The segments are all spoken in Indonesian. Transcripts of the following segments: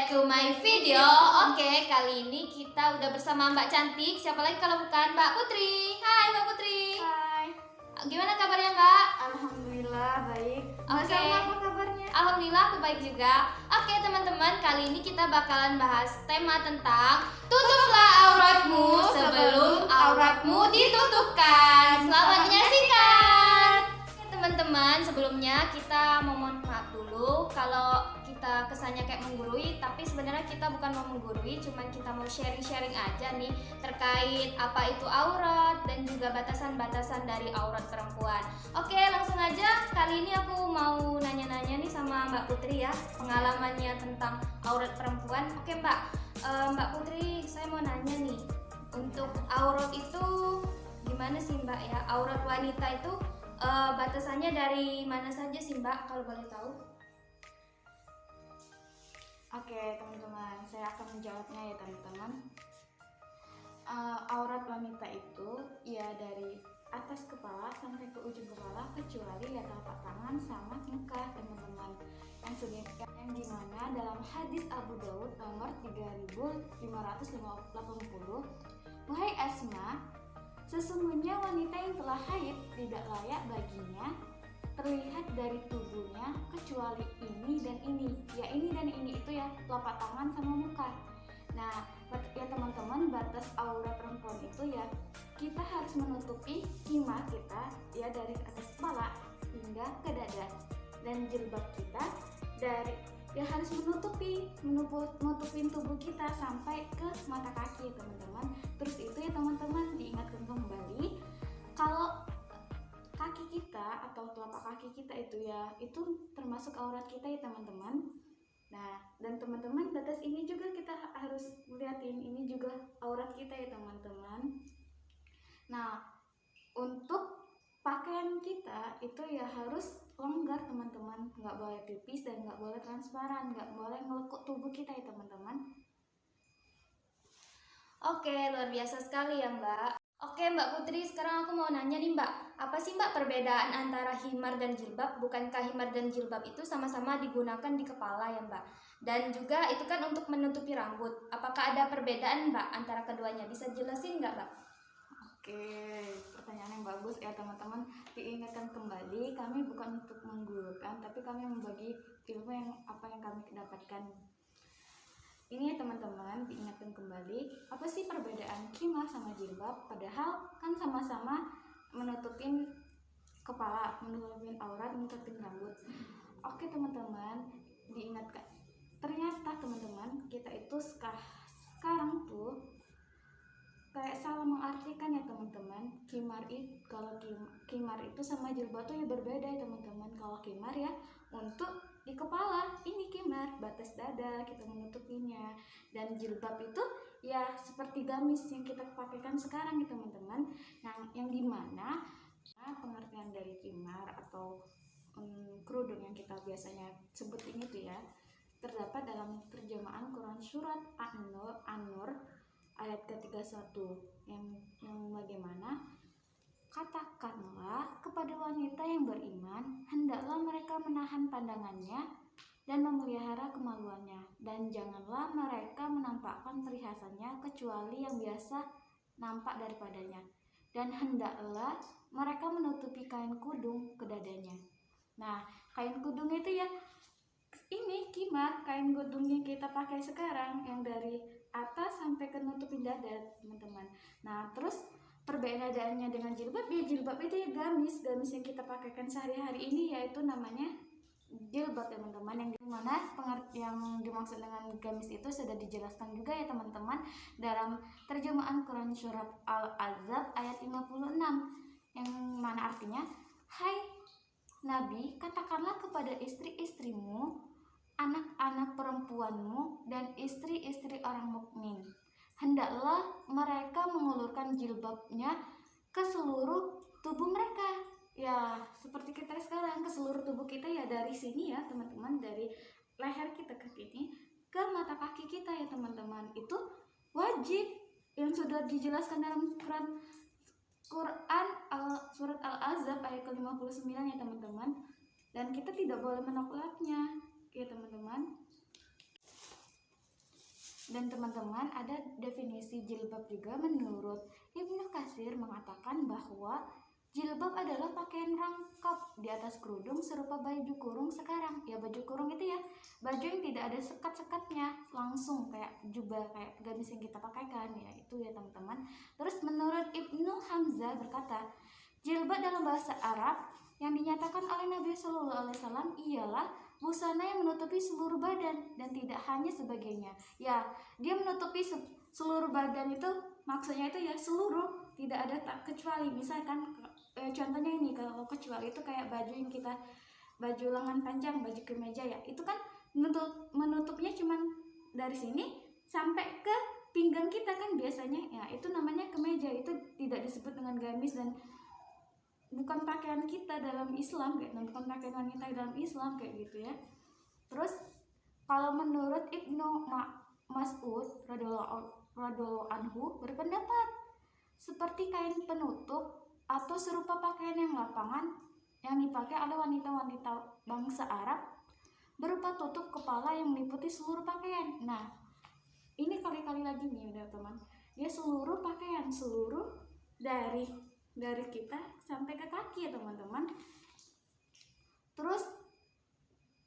back to my video. Oke, kali ini kita udah bersama Mbak Cantik. Siapa lagi kalau bukan Mbak Putri. Hai Mbak Putri. Hai. Gimana kabarnya Mbak? Alhamdulillah baik. Oke. Sama apa kabarnya? Alhamdulillah aku baik juga. Oke teman-teman, kali ini kita bakalan bahas tema tentang tutuplah auratmu sebelum auratmu ditutupkan. Selamat menyaksikan. Oke teman-teman, sebelumnya kita mohon maaf dulu kalau kita kesannya kayak menggurui, tapi sebenarnya kita bukan mau menggurui, cuman kita mau sharing-sharing aja nih terkait apa itu aurat dan juga batasan-batasan dari aurat perempuan. Oke, langsung aja. Kali ini aku mau nanya-nanya nih sama Mbak Putri ya, pengalamannya tentang aurat perempuan. Oke Mbak, Mbak Putri, saya mau nanya nih, untuk aurat itu gimana sih Mbak ya? Aurat wanita itu batasannya dari mana saja sih Mbak, kalau boleh tahu? Oke teman-teman, saya akan menjawabnya ya teman-teman. Aurat wanita itu ya dari atas kepala sampai ke ujung kepala kecuali ya telapak tangan sama muka teman-teman. Yang dimana dalam hadis Abu Daud nomor 3580, wahai Asma, sesungguhnya wanita yang telah haid tidak layak baginya terlihat dari tubuhnya kecuali ini dan ini. Ya ini dan ini itu ya telapak tangan sama muka. Nah ya teman-teman, batas aurat perempuan itu ya kita harus menutupi khimar kita ya dari atas kepala hingga ke dada, dan jilbab kita dari ya harus menutupin tubuh kita sampai ke mata kaki teman-teman. Terus itu ya teman-teman, diingatkan kembali kalau kaki kita atau telapak kaki kita itu ya itu termasuk aurat kita ya teman-teman. Nah dan teman-teman, batas ini juga kita harus lihatin, ini juga aurat kita ya teman-teman. Nah untuk pakaian kita itu ya harus longgar teman-teman, nggak boleh tipis dan nggak boleh transparan, nggak boleh ngelekuk tubuh kita ya teman-teman. Oke, luar biasa sekali ya Mbak. Oke Mbak Putri, sekarang aku mau nanya nih Mbak, apa sih Mbak perbedaan antara himar dan jilbab? Bukankah himar dan jilbab itu sama-sama digunakan di kepala ya Mbak? Dan juga itu kan untuk menutupi rambut. Apakah ada perbedaan Mbak antara keduanya? Bisa jelasin nggak Mbak? Oke, pertanyaan yang bagus ya teman-teman. Diingatkan kembali, kami bukan untuk menggurukan, tapi kami membagi ilmu yang kami dapatkan. Ini ya teman-teman, diingatkan kembali, apa sih perbedaan khimar sama jilbab? Padahal kan sama-sama menutupin kepala, menutupin aurat, menutupin rambut. Oke teman-teman, diingatkan. Ternyata teman-teman, kita itu sekarang tuh kayak salah mengartikan ya teman-teman. Kalau khimar itu sama jilbab tuh ya berbeda ya teman-teman. Kalau khimar ya untuk di kepala, ini khimar batas dada kita menutupinya, dan jilbab itu ya seperti gamis yang kita pakaikan sekarang ya teman-teman. Yang dimana pengertian dari khimar atau kerudung yang kita biasanya sebut ini tuh ya terdapat dalam terjemahan Quran surat An-Nur ayat ke-31 yang bagaimana, katakanlah kepada wanita yang beriman, hendaklah mereka menahan pandangannya dan memelihara kemaluannya, dan janganlah mereka menampakkan perhiasannya kecuali yang biasa nampak daripadanya, dan hendaklah mereka menutupi kain kudung ke dadanya. Nah kain kudung itu ya ini khimar, kain kudungnya kita pakai sekarang yang dari atas sampai ke nutupin dada teman-teman. Nah terus perbedaannya dengan jilbab, ya jilbab itu ya gamis yang kita pakaikan sehari-hari ini, yaitu namanya jilbab teman-teman. Yang dimana yang dimaksud dengan gamis itu sudah dijelaskan juga ya teman-teman dalam terjemahan Quran surat Al-Ahzab ayat 56, yang mana artinya, hai Nabi, katakanlah kepada istri-istrimu, anak-anak perempuanmu, dan istri-istri orang mukmin, hendaklah mereka mengulurkan jilbabnya ke seluruh tubuh mereka. Ya seperti kita sekarang, ke seluruh tubuh kita ya, dari sini ya teman-teman, dari leher kita ke sini ke mata kaki kita ya teman-teman. Itu wajib yang sudah dijelaskan dalam Quran surat Al-Ahzab ayat ke-59 ya teman-teman, dan kita tidak boleh menolaknya ya teman-teman. Dan teman-teman, ada definisi jilbab juga. Menurut Ibnu Katsir mengatakan bahwa jilbab adalah pakaian rangkap di atas kerudung serupa baju kurung sekarang. Ya, baju kurung itu ya baju yang tidak ada sekat-sekatnya, langsung kayak jubah, kayak gamis yang kita pakaikan, ya itu ya teman-teman. Terus menurut Ibnu Hamzah berkata, jilbab dalam bahasa Arab yang dinyatakan oleh Nabi Shallallahu Alaihi Wasallam ialah busana yang menutupi seluruh badan dan tidak hanya sebagainya. Ya, dia menutupi seluruh badan itu maksudnya itu ya seluruh, tidak ada tak kecuali. Misalkan contohnya ini, kalau kecuali itu kayak baju yang kita, baju lengan panjang, baju kemeja ya, itu kan menutupnya cuman dari sini sampai ke pinggang kita kan biasanya, ya itu namanya kemeja. Itu tidak disebut dengan gamis dan bukan pakaian kita dalam Islam, kayak bukan pakaian wanita dalam Islam kayak gitu ya. Terus kalau menurut Ibnu Mas'ud radhiyallahu anhu berpendapat seperti kain penutup atau serupa pakaian yang lapangan yang dipakai oleh wanita-wanita bangsa Arab, berupa tutup kepala yang meliputi seluruh pakaian. Nah, ini kali-kali lagi nih udah teman, dia seluruh pakaian, seluruh dari kita sampai ke kaki ya teman-teman. Terus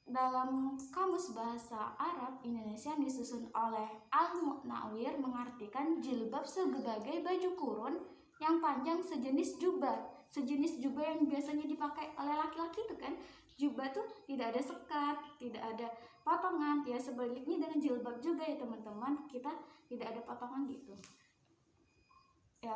dalam Kamus Bahasa Arab Indonesia yang disusun oleh Al-Munawwir mengartikan jilbab sebagai baju kurun yang panjang sejenis jubah yang biasanya dipakai oleh laki-laki itu kan. Jubah tuh tidak ada sekat, tidak ada potongan. Ya sebaliknya dengan jilbab juga ya teman-teman, kita tidak ada potongan gitu. Ya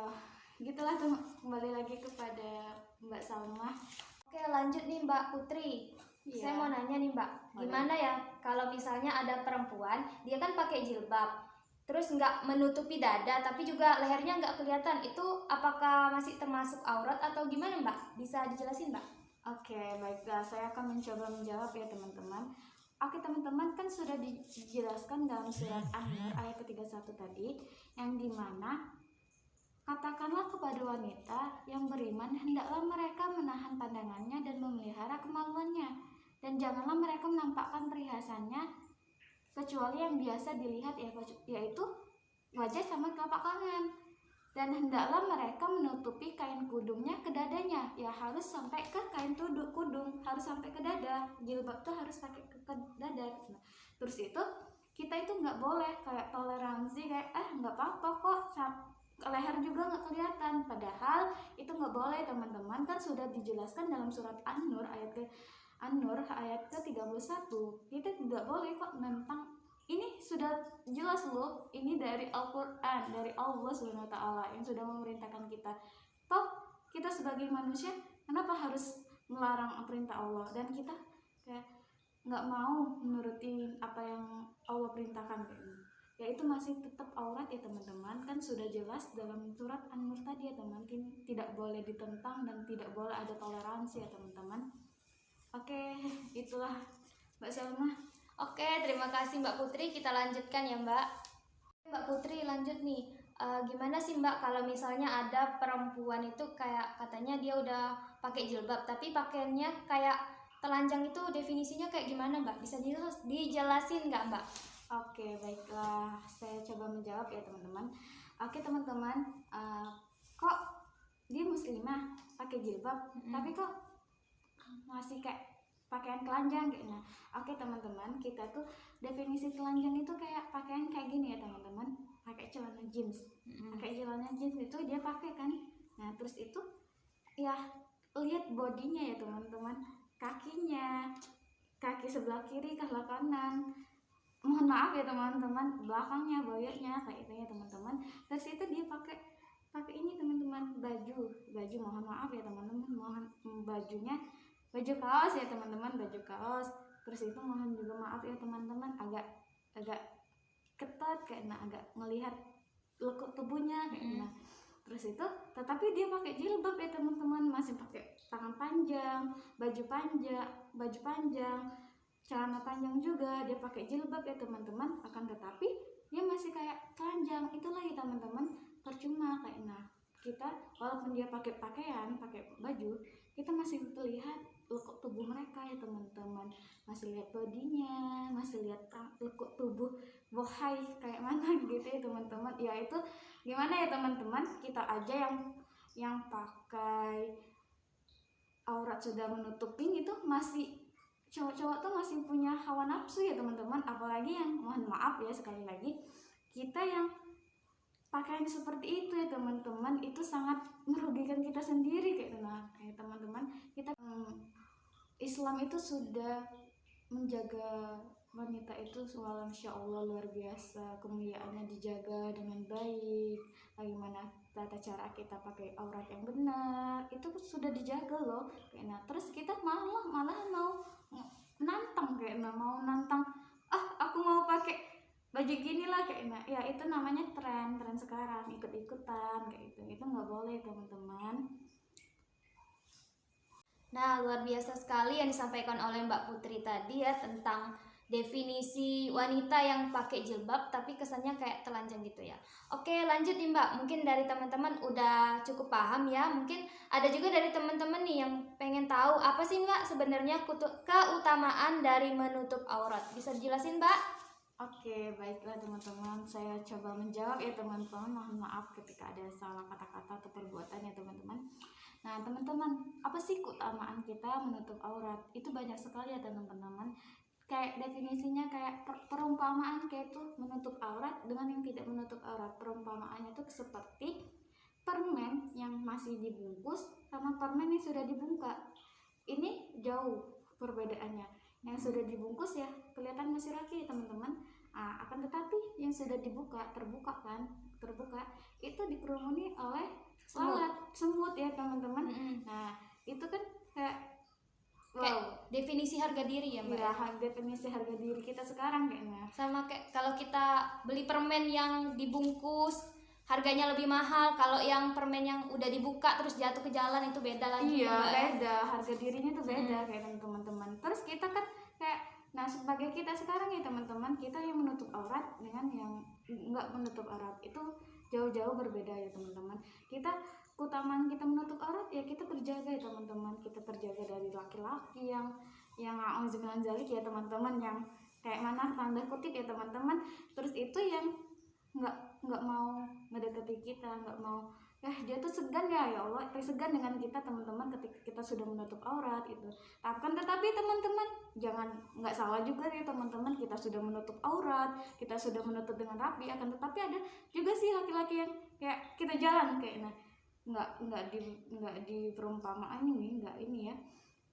gitulah tuh, kembali lagi kepada Mbak Salma. Oke, lanjut nih Mbak Putri. Iya. Saya mau nanya nih Mbak, gimana ya kalau misalnya ada perempuan, dia kan pakai jilbab, terus nggak menutupi dada, tapi juga lehernya nggak kelihatan, itu apakah masih termasuk aurat atau gimana Mbak? Bisa dijelasin Mbak? Oke, baiklah, saya akan mencoba menjawab ya teman-teman. Oke teman-teman, kan sudah dijelaskan dalam surat An-Nur ayat ke-31 tadi, yang dimana katakanlah kepada wanita yang beriman, hendaklah mereka menahan pandangannya dan memelihara kemaluannya, dan janganlah mereka menampakkan perhiasannya kecuali yang biasa dilihat, yaitu wajah sama telapak tangan. Dan hendaklah mereka menutupi kain kudungnya ke dadanya, ya harus sampai ke kain kudung, harus sampai ke dada. Jilbab tuh harus pakai ke dada. Nah, terus itu kita itu nggak boleh kayak toleransi kayak nggak apa-apa kok leher juga nggak kelihatan, padahal itu nggak boleh teman-teman. Kan sudah dijelaskan dalam surat An-Nur ayat ke-31, kita tidak boleh kok menentang. Ini sudah jelas loh, ini dari Al-Quran, dari Allah SWT yang sudah memerintahkan kita. Toh kita sebagai manusia kenapa harus melarang perintah Allah, dan kita kayak nggak mau menuruti apa yang Allah perintahkan kayak ini. Ya itu masih tetap aurat ya teman-teman. Kan sudah jelas dalam surat An-Nur tadi ya teman, tidak boleh ditentang dan tidak boleh ada toleransi ya teman-teman. Oke, itulah Mbak Salma. Oke, terima kasih Mbak Putri. Kita lanjutkan ya Mbak. Mbak Putri lanjut nih. Gimana sih Mbak kalau misalnya ada perempuan itu kayak katanya dia udah pakai jilbab, tapi pakaiannya kayak telanjang, itu definisinya kayak gimana Mbak? Bisa dijelasin nggak Mbak? Oke, baiklah, saya coba menjawab ya teman-teman. Oke teman-teman, kok dia muslimah pakai jilbab, tapi kok masih kayak pakaian telanjang gitu. Nah, oke teman-teman, kita tuh definisi telanjang itu kayak pakaian kayak gini ya teman-teman, pakai celana jeans. Pakai celana jeans itu dia pakai kan. Nah, terus itu ya lihat bodinya ya teman-teman, kakinya, kaki sebelah kiri, sebelah kanan. Mohon maaf ya teman-teman, belakangnya, boyoknya kayak itu ya teman-teman. Terus itu dia pakai ini teman-teman, baju mohon maaf ya teman-teman, bajunya baju kaos ya teman-teman, baju kaos. Terus itu mohon juga maaf ya teman-teman, agak ketat kayak agak melihat lekuk tubuhnya kayak Terus itu tetapi dia pakai jilbab ya teman-teman, masih pakai tangan panjang, baju panjang, celana panjang juga, dia pakai jilbab ya teman-teman. Akan tetapi dia masih kayak telanjang. Itulah ya teman-teman, percuma kayak kita walaupun dia pakai pakaian, pakai baju, kita masih terlihat lekuk tubuh mereka ya teman-teman, masih lihat bodinya, masih lihat lekuk tubuh bohai kayak mana gitu ya teman-teman. Ya itu gimana ya teman-teman, kita aja yang pakai aurat sudah menutupi itu masih, cowok-cowok tuh masih punya hawa nafsu ya teman-teman, apalagi yang, mohon maaf ya sekali lagi, kita yang pakaian seperti itu ya teman-teman, itu sangat merugikan kita sendiri kayak teman-teman. Kita Islam itu sudah menjaga wanita itu soal Masya Allah luar biasa, kemuliaannya dijaga dengan baik, bagaimana tata cara kita pakai aurat yang benar itu sudah dijaga loh kayak terus kita malah mau nantang kayak mau nantang, aku mau pakai baju gini lah kayak ya itu namanya tren sekarang, ikut-ikutan kayak itu nggak boleh teman-teman. Nah, luar biasa sekali yang disampaikan oleh Mbak Putri tadi ya, tentang definisi wanita yang pakai jilbab tapi kesannya kayak telanjang gitu ya. Oke, lanjut nih Mbak, mungkin dari teman-teman udah cukup paham ya, mungkin ada juga dari teman-teman nih yang pengen tahu apa sih Mbak sebenarnya keutamaan dari menutup aurat, bisa dijelasin Mbak? Oke, baiklah teman-teman, saya coba menjawab ya teman-teman, mohon maaf ketika ada salah kata-kata atau perbuatan ya teman-teman. Nah teman-teman, apa sih keutamaan kita menutup aurat? Itu banyak sekali ya teman-teman. Kayak definisinya kayak perumpamaan kayak itu menutup aurat dengan yang tidak menutup aurat. Perumpamaannya itu seperti permen yang masih dibungkus sama permen yang sudah dibuka. Ini jauh perbedaannya. Yang sudah dibungkus ya kelihatan masih rapi teman-teman. Akan tetapi yang sudah terbuka itu dikerumuni oleh semut ya teman-teman. Nah itu kan kayak definisi harga diri ya Mbak. Ya, definisi harga diri kita sekarang kayaknya. Sama kayak kalau kita beli permen yang dibungkus harganya lebih mahal, kalau yang permen yang udah dibuka terus jatuh ke jalan itu beda lagi. Iya, beda, harga dirinya tuh beda kayak teman-teman. Terus kita kan kayak, nah sebagai kita sekarang ya teman-teman, kita yang menutup aurat dengan yang nggak menutup aurat itu jauh-jauh berbeda ya teman-teman. Keutamaan kita menutup aurat ya kita terjaga ya teman-teman, kita terjaga dari laki-laki yang auzubillahi zalik ya teman-teman, yang kayak mana tanda kutip ya teman-teman. Terus itu yang nggak mau ngedekati kita, nggak mau, dia tuh segan ya Allah, segan dengan kita teman-teman ketika kita sudah menutup aurat itu. Tetapi teman-teman jangan, nggak salah juga ya teman-teman, kita sudah menutup aurat, kita sudah menutup dengan rapi, akan tetapi ada juga sih laki-laki yang kayak kita jalan kayak nggak di perumpamaan ini, nggak ini ya,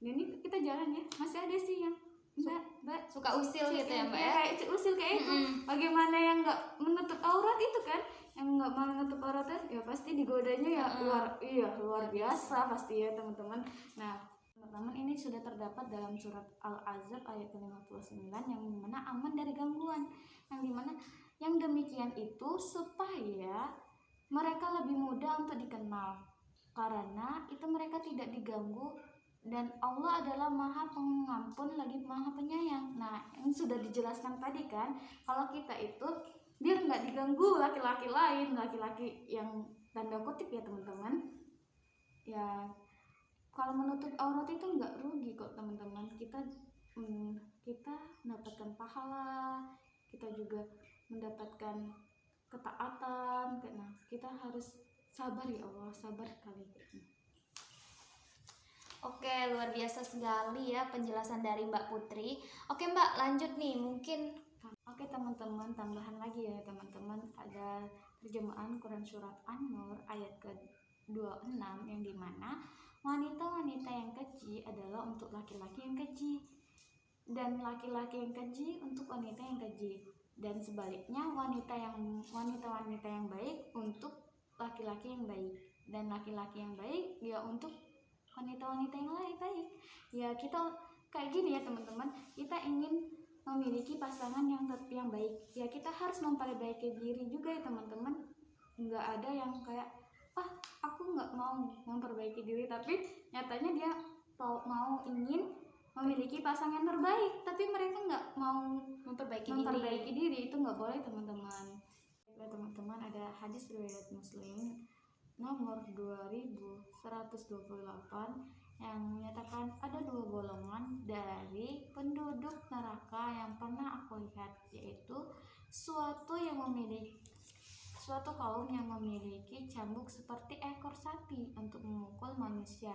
ini kita jalan ya masih ada sih yang mbak suka usil gitu ya Mbak ya, kayak usil kayak itu. Bagaimana yang nggak menutup aurat itu kan, yang nggak mau menutup auratnya ya pasti digodanya ya luar biasa pasti ya teman-teman. Nah teman-teman, ini sudah terdapat dalam surat Al-Ahzab ayat ke-59 yang dimana aman dari gangguan, yang dimana yang demikian itu supaya mereka lebih mudah untuk dikenal, karena itu mereka tidak diganggu dan Allah adalah Maha Pengampun lagi Maha Penyayang. Nah, yang sudah dijelaskan tadi kan, kalau kita itu biar nggak diganggu laki-laki lain, laki-laki yang tanda kutip ya teman-teman. Ya, kalau menutup aurat itu nggak rugi kok teman-teman. Kita mendapatkan pahala, kita juga mendapatkan ketaatan. Karena kita harus sabar ya Allah, sabar kali ini. Oke, luar biasa sekali ya penjelasan dari Mbak Putri. Oke Mbak, lanjut nih mungkin. Oke teman-teman, tambahan lagi ya teman-teman, ada terjemahan Quran surat An-Nur ayat ke-26 yang dimana wanita-wanita yang keji adalah untuk laki-laki yang keji, dan laki-laki yang keji untuk wanita yang keji, dan sebaliknya wanita-wanita yang baik untuk laki-laki yang baik, dan laki-laki yang baik ya untuk wanita-wanita yang lain baik. Ya kita kayak gini ya teman-teman, kita ingin memiliki pasangan yang baik, ya kita harus memperbaiki diri juga ya teman-teman. Nggak ada yang kayak aku nggak mau memperbaiki diri tapi nyatanya dia mau ingin memiliki pasangan yang terbaik tapi mereka nggak mau memperbaiki diri. Itu nggak boleh teman-teman. Ya teman-teman, ada hadis riwayat Muslim nomor 2128 yang menyatakan ada dua golongan dari penduduk neraka yang pernah aku lihat, yaitu suatu kaum yang memiliki cambuk seperti ekor sapi untuk memukul manusia,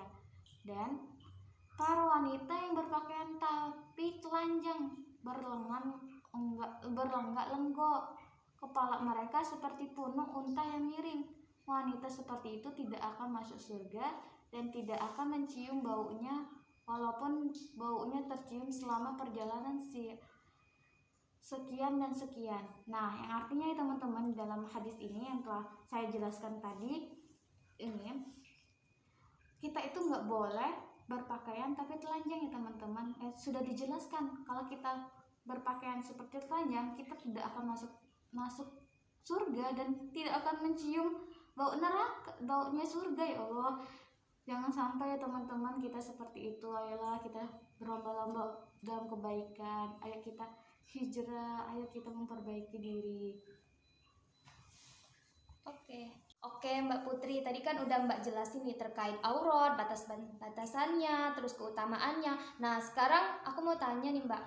dan para wanita yang berpakaian tapi telanjang berlenggak lenggok. Kepala mereka seperti punuk unta yang miring. Wanita seperti itu tidak akan masuk surga dan tidak akan mencium baunya, walaupun baunya tercium selama perjalanan sekian dan sekian. Nah, yang artinya ya teman-teman, dalam hadis ini yang telah saya jelaskan tadi, ini kita itu nggak boleh berpakaian tapi telanjang ya teman-teman. Sudah dijelaskan kalau kita berpakaian seperti telanjang, kita tidak akan masuk surga dan tidak akan mencium baunya surga. Ya Allah, jangan sampai ya teman-teman kita seperti itu. Ayolah kita berlomba-lomba dalam kebaikan, ayo kita hijrah, ayo kita memperbaiki diri. Oke Mbak Putri, tadi kan udah Mbak jelasin nih terkait aurat, batasannya, terus keutamaannya. Nah sekarang aku mau tanya nih Mbak,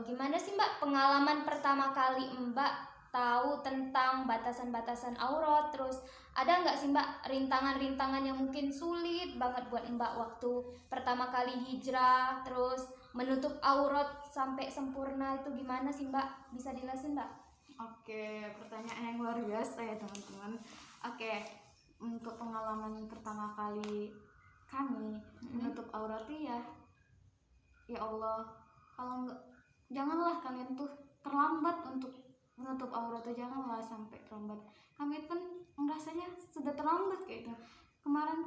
gimana sih Mbak pengalaman pertama kali Mbak tahu tentang batasan-batasan aurat? Terus ada nggak sih Mbak rintangan-rintangan yang mungkin sulit banget buat Mbak waktu pertama kali hijrah, terus menutup aurat sampai sempurna itu gimana sih Mbak? Bisa dijelasin Mbak? Oke, pertanyaan yang luar biasa ya teman-teman. Oke, untuk pengalaman pertama kali kami menutup aurat ya Allah, kalau enggak, janganlah kalian tuh terlambat untuk menutup aurat, janganlah sampai terlambat. Kami pun merasanya sudah terlambat kayak gitu. Kemarin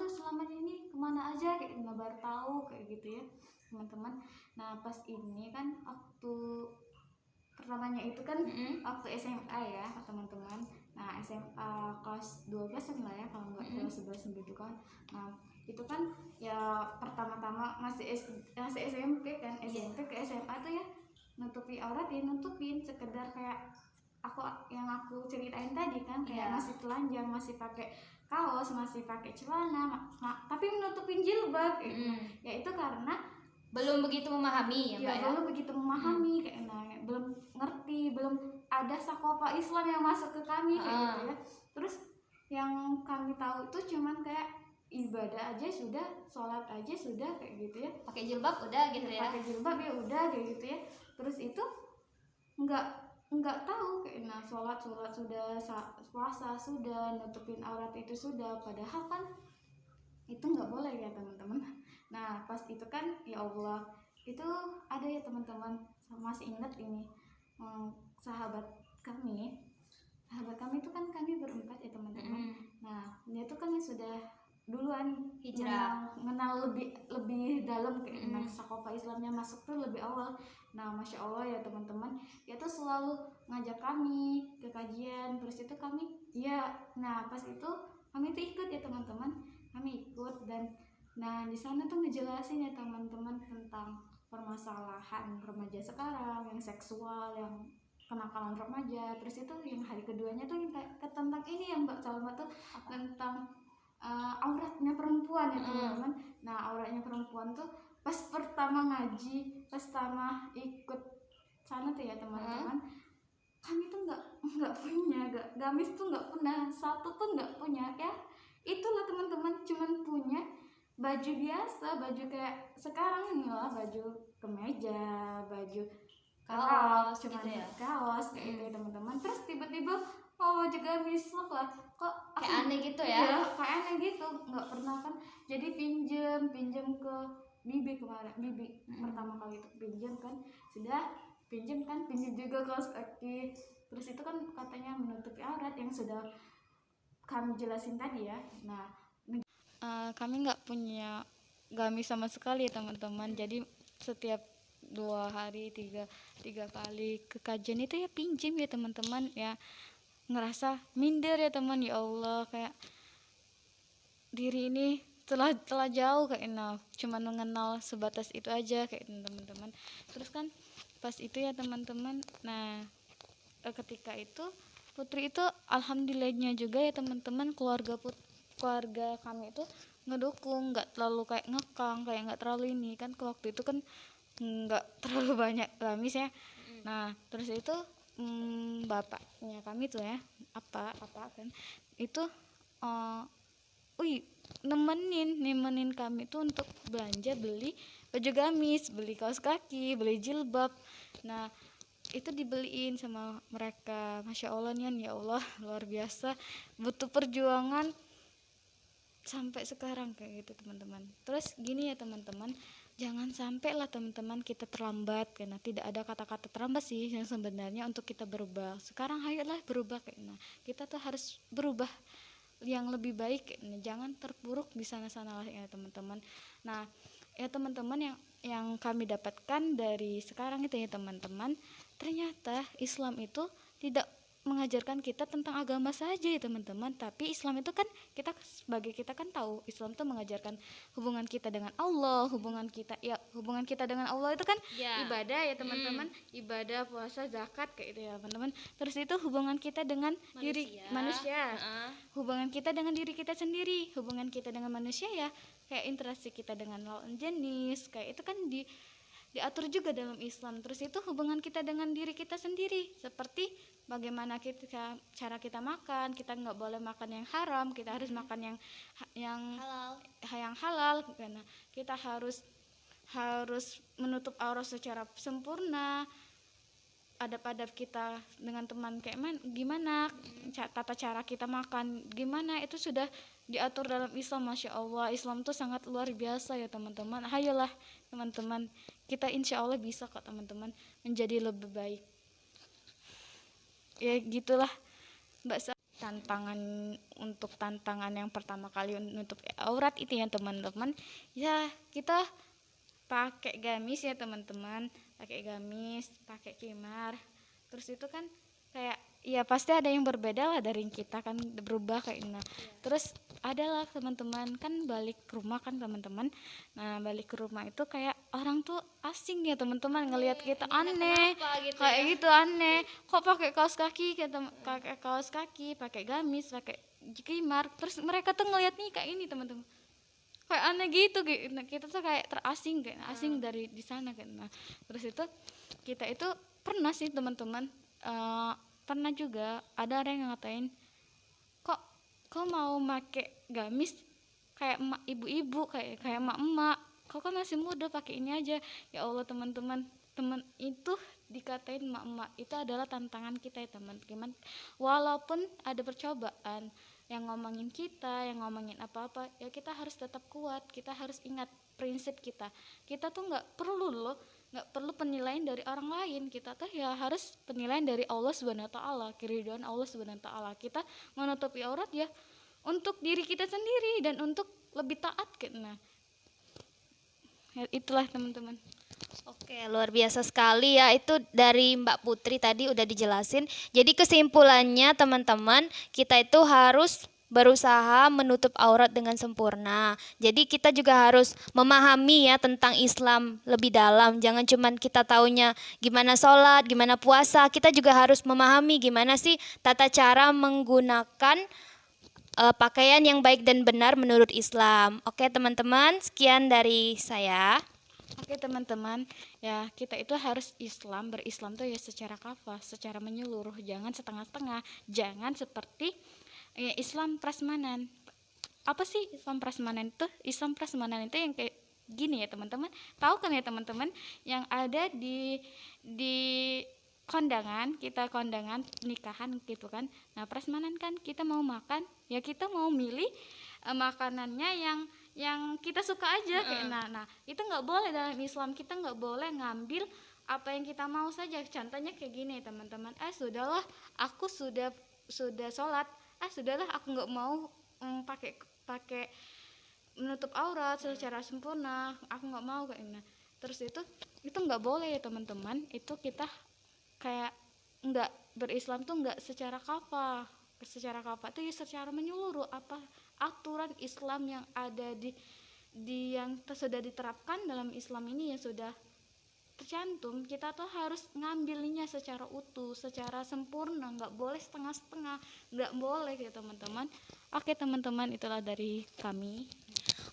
tuh selama ini kemana aja kayak gitu, baru tahu kayak gitu ya teman-teman. Nah pas ini kan waktu pertamanya itu kan waktu SMA ya teman-teman. Nah SMA kelas 12 lah ya kalau nggak kelas 11 gitu kan. Nah itu kan ya pertama-tama masih SMP kan, SMP ke SMA tuh ya nutupi aurat ya nutupin sekedar kayak yang aku ceritain tadi kan, kayak masih telanjang, masih pakai kaos, masih pakai celana, tapi menutupin jilbab ya itu karena belum begitu memahami ya Mbak ya? Belum begitu memahami kayak belum ngerti, belum ada sakofa Islam yang masuk ke kami kayak gitu ya. Terus yang kami tahu itu cuman kayak ibadah aja sudah, sholat aja sudah kayak gitu ya, pakai jilbab udah gitu ya, pakai jilbab ya udah kayak gitu ya. Terus itu nggak tahu kayak sholat sudah, puasa sudah, nutupin aurat itu sudah, padahal kan itu nggak boleh ya teman-teman. Nah pas itu kan ya Allah, itu ada ya teman-teman, masih ingat ini sahabat kami itu kan kami berempat ya teman-teman. Nah dia tuh kan sudah duluan hijrah, mengenal lebih dalam kayak sakofa Islamnya masuk tuh lebih awal. Nah masya Allah ya teman-teman, dia tuh selalu ngajak kami ke kajian. Terus itu kami nah pas itu kami tuh ikut ya teman-teman, kami ikut. Dan nah di sana tuh ngejelasin ya teman-teman tentang permasalahan remaja sekarang, yang seksual, yang kenakalan remaja. Terus itu yang hari keduanya tuh tentang ini yang Mbak Salma tuh tentang auratnya perempuan ya teman-teman. Nah auratnya perempuan tuh pas pertama ngaji, pas pertama ikut sana tuh ya teman-teman, kami tuh nggak punya, gamis tuh nggak pernah, satu pun nggak punya ya. Itulah teman-teman, cuman punya baju biasa, baju kayak sekarang ini lah, baju kemeja, baju kaos cuman gitu ya, kaos kayak gitu ya teman-teman. Terus tiba-tiba juga gamis lah, kok kayak aneh gitu ya, kayak aneh gitu, nggak pernah kan. Jadi pinjam ke bibi kemarin, bibi pertama kali itu pinjam kan, sudah pinjam juga kaos kaki. Terus itu kan katanya menutupi aurat yang sudah kami jelasin tadi ya. Nah kami nggak punya gamis sama sekali teman-teman. Jadi setiap 2 hari 3 kali ke kajian itu ya pinjam ya teman-teman ya. Ngerasa minder ya teman, ya Allah, kayak diri ini telah jauh kayak cuman mengenal sebatas itu aja kayak teman-teman. Terus kan pas itu ya teman-teman, nah ketika itu Putri itu alhamdulillahnya juga ya teman-teman, keluarga kami itu ngedukung, nggak terlalu kayak ngekang, kayak nggak terlalu ini kan. Waktu itu kan nggak terlalu banyak gamis ya. Nah terus itu bapaknya kami tuh ya, apa kan itu nemenin kami tuh untuk belanja, beli baju gamis, beli kaos kaki, beli jilbab. Nah itu dibeliin sama mereka. Masya Allah nih, ya Allah, luar biasa, butuh perjuangan sampai sekarang kayak gitu teman-teman. Terus gini ya teman-teman, jangan sampai lah teman-teman kita terlambat, karena tidak ada kata-kata terlambat sih yang sebenarnya untuk kita berubah. Sekarang ayolah berubah kayak kita tuh harus berubah yang lebih baik, jangan terpuruk di sana-sana lah ya teman-teman. Nah ya teman-teman, yang kami dapatkan dari sekarang itu ya teman-teman, ternyata Islam itu tidak mengajarkan kita tentang agama saja ya teman-teman, tapi Islam itu kan kita kan tahu Islam itu mengajarkan hubungan kita dengan Allah, hubungan kita dengan Allah itu kan ibadah ya teman-teman, ibadah, puasa, zakat kayak itu ya teman-teman. Terus itu hubungan kita dengan diri manusia, hubungan kita dengan diri kita sendiri, hubungan kita dengan manusia ya, kayak interaksi kita dengan lawan jenis, kayak itu kan diatur juga dalam Islam. Terus itu hubungan kita dengan diri kita sendiri, seperti bagaimana cara kita makan, kita nggak boleh makan yang haram, kita harus makan yang halal, karena kita harus menutup aurat secara sempurna. Adab-adab kita dengan teman kayak gimana, tata cara kita makan gimana, itu sudah diatur dalam Islam. Masya Allah, Islam tuh sangat luar biasa ya teman-teman. Ayolah teman-teman, kita insya Allah bisa kok teman-teman menjadi lebih baik. Ya gitulah Mbak. Tantangan yang pertama kali menutup aurat itu ya teman-teman, ya kita pakai gamis ya teman-teman, pakai gamis, pakai khimar. Terus itu kan kayak ya pasti ada yang berbeda lah dari kita kan, berubah kayak Terus adalah teman-teman kan balik ke rumah kan teman-teman. Nah balik ke rumah itu kayak orang tuh asing ya teman-teman, ngelihat kita aneh gitu kayak ya? Gitu aneh, kok pakai kaos kaki, pakai gamis, pakai khimar. Terus mereka tuh ngelihat nih kayak ini teman-teman, kayak aneh gitu. Kita tuh kayak terasing, kayak asing dari di sana kan. Nah terus itu kita itu pernah sih teman-teman, pernah juga ada orang yang ngatain, kok mau make gamis kayak ibu-ibu, kayak emak-emak, kok kan masih muda pakai ini aja. Ya Allah teman-teman, itu dikatain emak-emak itu adalah tantangan kita ya teman-teman. Walaupun ada percobaan yang ngomongin kita, yang ngomongin apa-apa, ya kita harus tetap kuat. Kita harus ingat prinsip kita tuh nggak perlu penilaian dari orang lain. Kita tuh ya harus penilaian dari Allah Subhanahu wa taala, keridhaan Allah Subhanahu wa taala. Kita menutupi aurat ya untuk diri kita sendiri dan untuk lebih taat karena ya, itulah teman-teman. Oke, luar biasa sekali ya, itu dari Mbak Putri tadi udah dijelasin. Jadi kesimpulannya teman-teman, kita itu harus berusaha menutup aurat dengan sempurna. Jadi kita juga harus memahami ya tentang Islam lebih dalam. Jangan cuman kita taunya gimana sholat, gimana puasa. Kita juga harus memahami gimana sih tata cara menggunakan pakaian yang baik dan benar menurut Islam. Oke teman-teman, sekian dari saya. Oke teman-teman, ya kita itu harus berislam tuh ya secara kafah, secara menyeluruh, jangan setengah-setengah, jangan seperti Islam prasmanan. Apa sih Islam prasmanan itu? Islam prasmanan itu yang kayak gini ya teman-teman, tahu kan ya teman-teman, yang ada di kondangan, kita kondangan nikahan gitu kan. Nah prasmanan kan kita mau makan, ya kita mau milih makanannya yang kita suka aja kayak nah itu nggak boleh dalam Islam. Kita nggak boleh ngambil apa yang kita mau saja. Contohnya kayak gini teman-teman, sudahlah aku sudah sholat, sudahlah aku nggak mau pakai menutup aurat secara sempurna, aku nggak mau kayak nah. Terus itu nggak boleh ya teman-teman. Itu kita kayak nggak berislam tuh nggak secara kafah tuh ya secara menyeluruh. Apa aturan Islam yang ada di yang sudah diterapkan dalam Islam ini ya sudah tercantum, kita tuh harus ngambilnya secara utuh, secara sempurna, nggak boleh setengah-setengah, nggak boleh ya teman-teman. Oke teman-teman, itulah dari kami.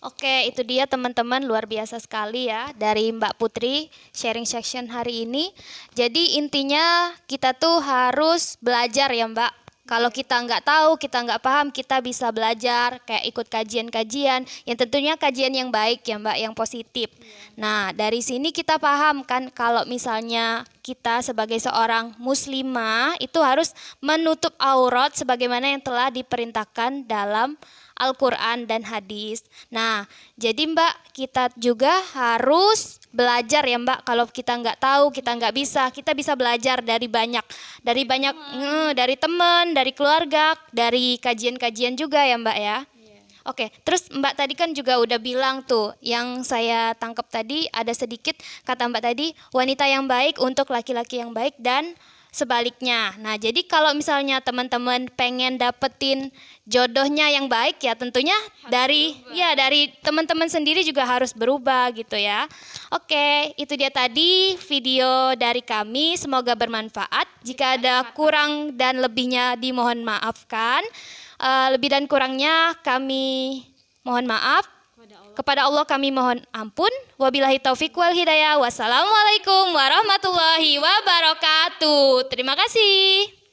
Oke, itu dia teman-teman, luar biasa sekali ya dari Mbak Putri sharing section hari ini. Jadi intinya kita tuh harus belajar ya Mbak. Kalau kita nggak tahu, kita nggak paham, kita bisa belajar, kayak ikut kajian-kajian, yang tentunya kajian yang baik ya Mbak, yang positif. Nah, dari sini kita paham kan kalau misalnya kita sebagai seorang muslimah itu harus menutup aurat sebagaimana yang telah diperintahkan dalam Al-Quran dan hadis. Nah, jadi Mbak, kita juga harus belajar ya Mbak. Kalau kita nggak tahu, kita nggak bisa, kita bisa belajar dari banyak, dari teman, dari keluarga, dari kajian-kajian juga ya Mbak ya. Oke, terus Mbak tadi kan juga udah bilang tuh, yang saya tangkap tadi ada sedikit kata Mbak tadi, wanita yang baik untuk laki-laki yang baik dan sebaliknya. Nah, jadi kalau misalnya teman-teman pengen dapetin jodohnya yang baik ya tentunya dari teman-teman sendiri juga harus berubah gitu ya. Oke, itu dia tadi video dari kami, semoga bermanfaat. Jika ada kurang dan lebihnya dimohon maafkan. Lebih dan kurangnya kami mohon maaf. Kepada Allah kami mohon ampun. Wabillahi taufik wal hidayah. Wassalamualaikum warahmatullahi wabarakatuh. Terima kasih.